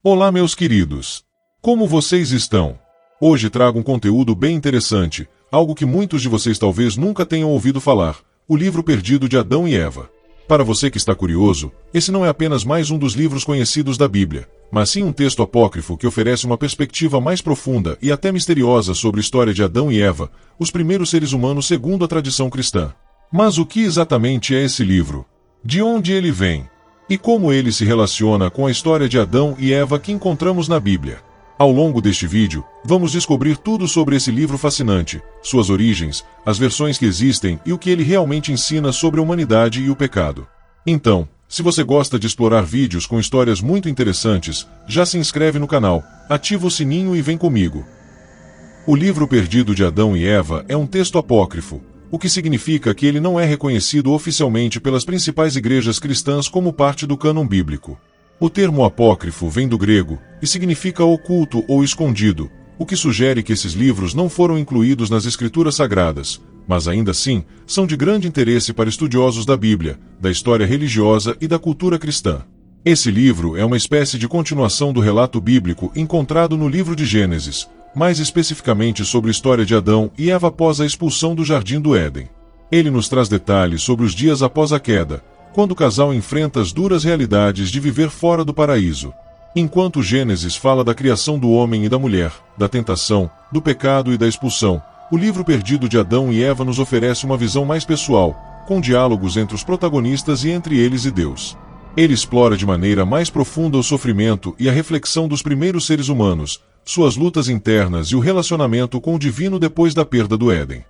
Olá, meus queridos! Como vocês estão? Hoje trago um conteúdo bem interessante, algo que muitos de vocês talvez nunca tenham ouvido falar: o livro perdido de Adão e Eva. Para você que está curioso, esse não é apenas mais um dos livros conhecidos da Bíblia, mas sim um texto apócrifo que oferece uma perspectiva mais profunda e até misteriosa sobre a história de Adão e Eva, os primeiros seres humanos segundo a tradição cristã. Mas o que exatamente é esse livro? De onde ele vem? E como ele se relaciona com a história de Adão e Eva que encontramos na Bíblia? Ao longo deste vídeo, vamos descobrir tudo sobre esse livro fascinante, suas origens, as versões que existem e o que ele realmente ensina sobre a humanidade e o pecado. Então, se você gosta de explorar vídeos com histórias muito interessantes, já se inscreve no canal, ativa o sininho e vem comigo. O livro perdido de Adão e Eva é um texto apócrifo, o que significa que ele não é reconhecido oficialmente pelas principais igrejas cristãs como parte do cânon bíblico. O termo apócrifo vem do grego e significa oculto ou escondido, o que sugere que esses livros não foram incluídos nas escrituras sagradas, mas ainda assim são de grande interesse para estudiosos da Bíblia, da história religiosa e da cultura cristã. Esse livro é uma espécie de continuação do relato bíblico encontrado no livro de Gênesis, mais especificamente sobre a história de Adão e Eva após a expulsão do Jardim do Éden. Ele nos traz detalhes sobre os dias após a queda, quando o casal enfrenta as duras realidades de viver fora do paraíso. Enquanto Gênesis fala da criação do homem e da mulher, da tentação, do pecado e da expulsão, o livro perdido de Adão e Eva nos oferece uma visão mais pessoal, com diálogos entre os protagonistas e entre eles e Deus. Ele explora de maneira mais profunda o sofrimento e a reflexão dos primeiros seres humanos, suas lutas internas e o relacionamento com o divino depois da perda do Éden.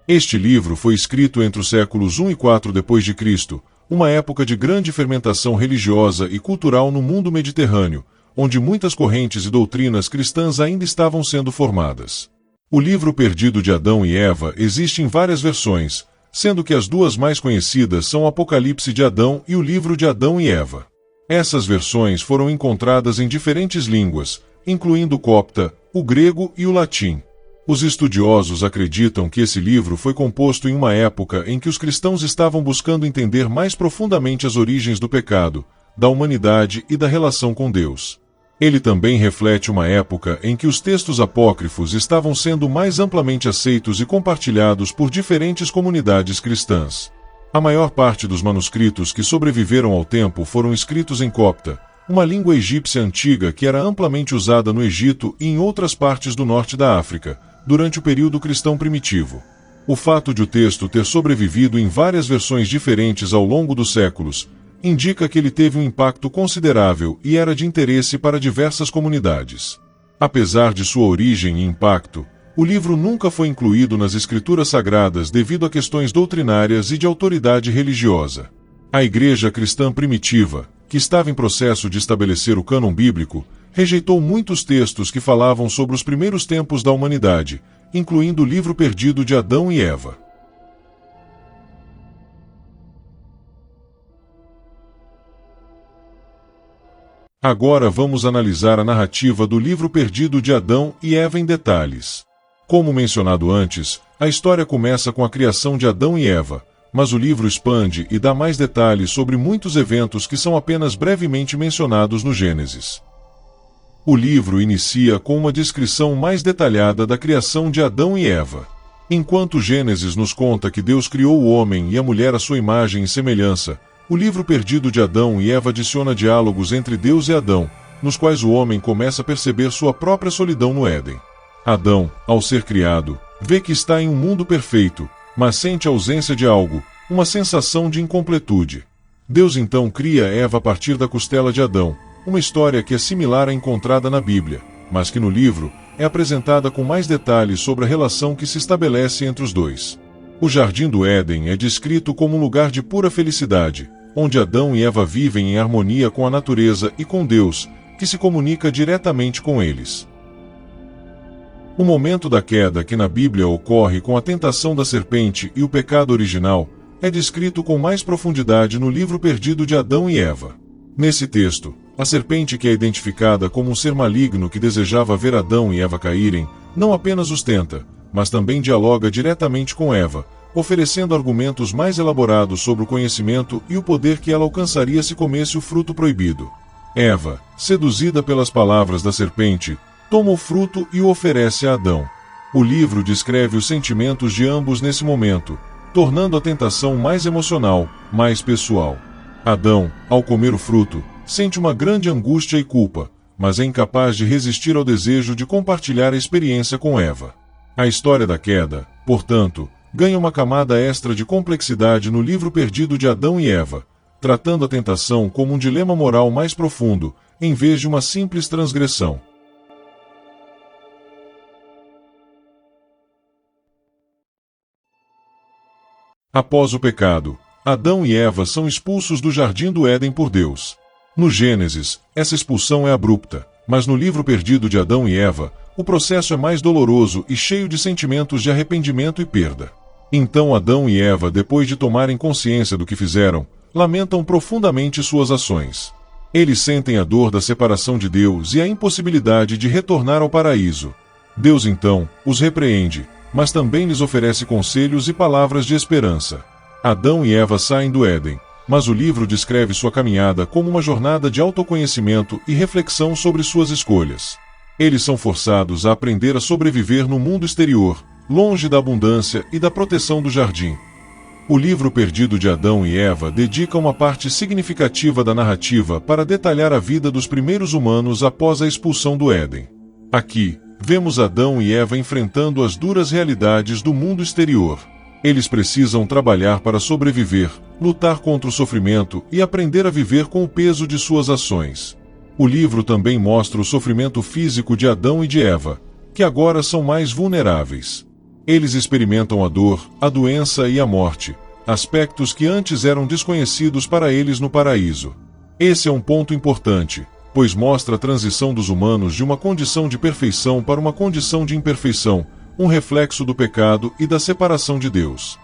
Este livro foi escrito entre os séculos 1 e 4 d.C., uma época de grande fermentação religiosa e cultural no mundo mediterrâneo, onde muitas correntes e doutrinas cristãs ainda estavam sendo formadas. O livro perdido de Adão e Eva existe em várias versões, sendo que as duas mais conhecidas são o Apocalipse de Adão e o livro de Adão e Eva. Essas versões foram encontradas em diferentes línguas, incluindo o copta, o grego e o latim. Os estudiosos acreditam que esse livro foi composto em uma época em que os cristãos estavam buscando entender mais profundamente as origens do pecado, da humanidade e da relação com Deus. Ele também reflete uma época em que os textos apócrifos estavam sendo mais amplamente aceitos e compartilhados por diferentes comunidades cristãs. A maior parte dos manuscritos que sobreviveram ao tempo foram escritos em copta, uma língua egípcia antiga que era amplamente usada no Egito e em outras partes do norte da África, durante o período cristão primitivo. O fato de o texto ter sobrevivido em várias versões diferentes ao longo dos séculos indica que ele teve um impacto considerável e era de interesse para diversas comunidades. Apesar de sua origem e impacto, o livro nunca foi incluído nas escrituras sagradas devido a questões doutrinárias e de autoridade religiosa. A igreja cristã primitiva, que estava em processo de estabelecer o cânon bíblico, rejeitou muitos textos que falavam sobre os primeiros tempos da humanidade, incluindo o livro perdido de Adão e Eva. Agora vamos analisar a narrativa do livro perdido de Adão e Eva em detalhes. Como mencionado antes, a história começa com a criação de Adão e Eva, mas o livro expande e dá mais detalhes sobre muitos eventos que são apenas brevemente mencionados no Gênesis. O livro inicia com uma descrição mais detalhada da criação de Adão e Eva. Enquanto Gênesis nos conta que Deus criou o homem e a mulher à sua imagem e semelhança, o livro perdido de Adão e Eva adiciona diálogos entre Deus e Adão, nos quais o homem começa a perceber sua própria solidão no Éden. Adão, ao ser criado, vê que está em um mundo perfeito, mas sente a ausência de algo, uma sensação de incompletude. Deus então cria Eva a partir da costela de Adão, uma história que é similar à encontrada na Bíblia, mas que no livro é apresentada com mais detalhes sobre a relação que se estabelece entre os dois. O Jardim do Éden é descrito como um lugar de pura felicidade, onde Adão e Eva vivem em harmonia com a natureza e com Deus, que se comunica diretamente com eles. O momento da queda que na Bíblia ocorre com a tentação da serpente e o pecado original é descrito com mais profundidade no livro perdido de Adão e Eva. Nesse texto, a serpente, que é identificada como um ser maligno que desejava ver Adão e Eva caírem, não apenas os tenta, mas também dialoga diretamente com Eva, oferecendo argumentos mais elaborados sobre o conhecimento e o poder que ela alcançaria se comesse o fruto proibido. Eva, seduzida pelas palavras da serpente, toma o fruto e o oferece a Adão. O livro descreve os sentimentos de ambos nesse momento, tornando a tentação mais emocional, mais pessoal. Adão, ao comer o fruto, sente uma grande angústia e culpa, mas é incapaz de resistir ao desejo de compartilhar a experiência com Eva. A história da queda, portanto, ganha uma camada extra de complexidade no livro perdido de Adão e Eva, tratando a tentação como um dilema moral mais profundo, em vez de uma simples transgressão. Após o pecado, Adão e Eva são expulsos do Jardim do Éden por Deus. No Gênesis, essa expulsão é abrupta, mas no livro perdido de Adão e Eva, o processo é mais doloroso e cheio de sentimentos de arrependimento e perda. Então Adão e Eva, depois de tomarem consciência do que fizeram, lamentam profundamente suas ações. Eles sentem a dor da separação de Deus e a impossibilidade de retornar ao paraíso. Deus então os repreende, mas também lhes oferece conselhos e palavras de esperança. Adão e Eva saem do Éden, mas o livro descreve sua caminhada como uma jornada de autoconhecimento e reflexão sobre suas escolhas. Eles são forçados a aprender a sobreviver no mundo exterior, longe da abundância e da proteção do jardim. O livro perdido de Adão e Eva dedica uma parte significativa da narrativa para detalhar a vida dos primeiros humanos após a expulsão do Éden. Aqui, vemos Adão e Eva enfrentando as duras realidades do mundo exterior. Eles precisam trabalhar para sobreviver, lutar contra o sofrimento e aprender a viver com o peso de suas ações. O livro também mostra o sofrimento físico de Adão e de Eva, que agora são mais vulneráveis. Eles experimentam a dor, a doença e a morte, aspectos que antes eram desconhecidos para eles no paraíso. Esse é um ponto importante, pois mostra a transição dos humanos de uma condição de perfeição para uma condição de imperfeição, um reflexo do pecado e da separação de Deus.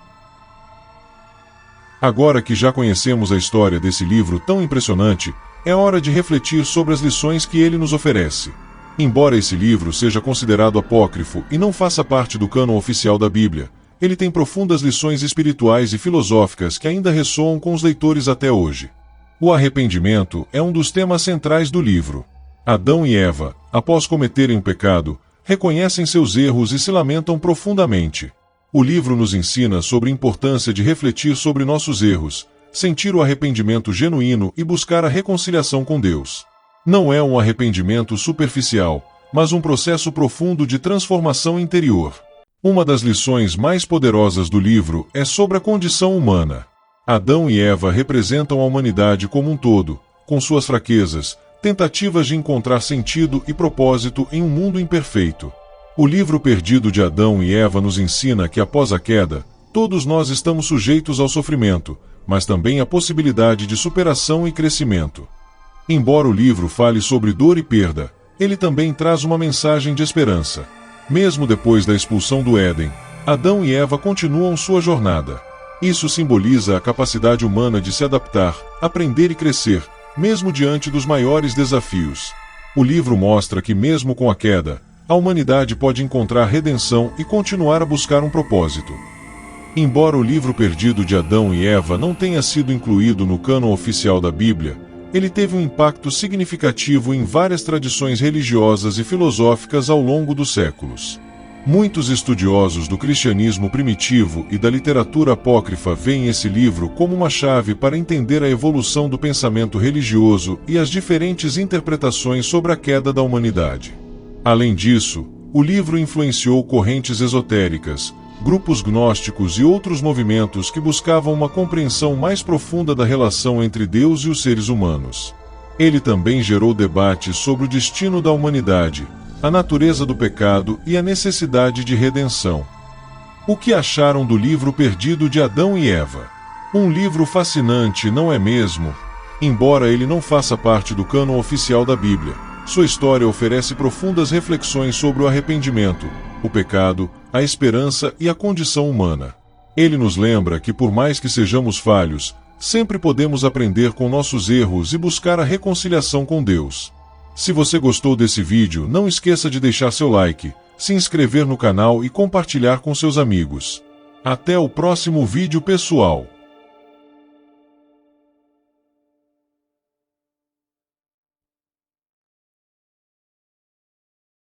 Agora que já conhecemos a história desse livro tão impressionante, é hora de refletir sobre as lições que ele nos oferece. Embora esse livro seja considerado apócrifo e não faça parte do cânon oficial da Bíblia, ele tem profundas lições espirituais e filosóficas que ainda ressoam com os leitores até hoje. O arrependimento é um dos temas centrais do livro. Adão e Eva, após cometerem o pecado, reconhecem seus erros e se lamentam profundamente. O livro nos ensina sobre a importância de refletir sobre nossos erros, sentir o arrependimento genuíno e buscar a reconciliação com Deus. Não é um arrependimento superficial, mas um processo profundo de transformação interior. Uma das lições mais poderosas do livro é sobre a condição humana. Adão e Eva representam a humanidade como um todo, com suas fraquezas, tentativas de encontrar sentido e propósito em um mundo imperfeito. O livro perdido de Adão e Eva nos ensina que após a queda, todos nós estamos sujeitos ao sofrimento, mas também à possibilidade de superação e crescimento. Embora o livro fale sobre dor e perda, ele também traz uma mensagem de esperança. Mesmo depois da expulsão do Éden, Adão e Eva continuam sua jornada. Isso simboliza a capacidade humana de se adaptar, aprender e crescer, mesmo diante dos maiores desafios. O livro mostra que mesmo com a queda, a humanidade pode encontrar redenção e continuar a buscar um propósito. Embora o livro perdido de Adão e Eva não tenha sido incluído no cânon oficial da Bíblia, ele teve um impacto significativo em várias tradições religiosas e filosóficas ao longo dos séculos. Muitos estudiosos do cristianismo primitivo e da literatura apócrifa veem esse livro como uma chave para entender a evolução do pensamento religioso e as diferentes interpretações sobre a queda da humanidade. Além disso, o livro influenciou correntes esotéricas, grupos gnósticos e outros movimentos que buscavam uma compreensão mais profunda da relação entre Deus e os seres humanos. Ele também gerou debates sobre o destino da humanidade, a natureza do pecado e a necessidade de redenção. O que acharam do livro perdido de Adão e Eva? Um livro fascinante, não é mesmo? Embora ele não faça parte do cânon oficial da Bíblia, sua história oferece profundas reflexões sobre o arrependimento, o pecado, a esperança e a condição humana. Ele nos lembra que por mais que sejamos falhos, sempre podemos aprender com nossos erros e buscar a reconciliação com Deus. Se você gostou desse vídeo, não esqueça de deixar seu like, se inscrever no canal e compartilhar com seus amigos. Até o próximo vídeo, pessoal!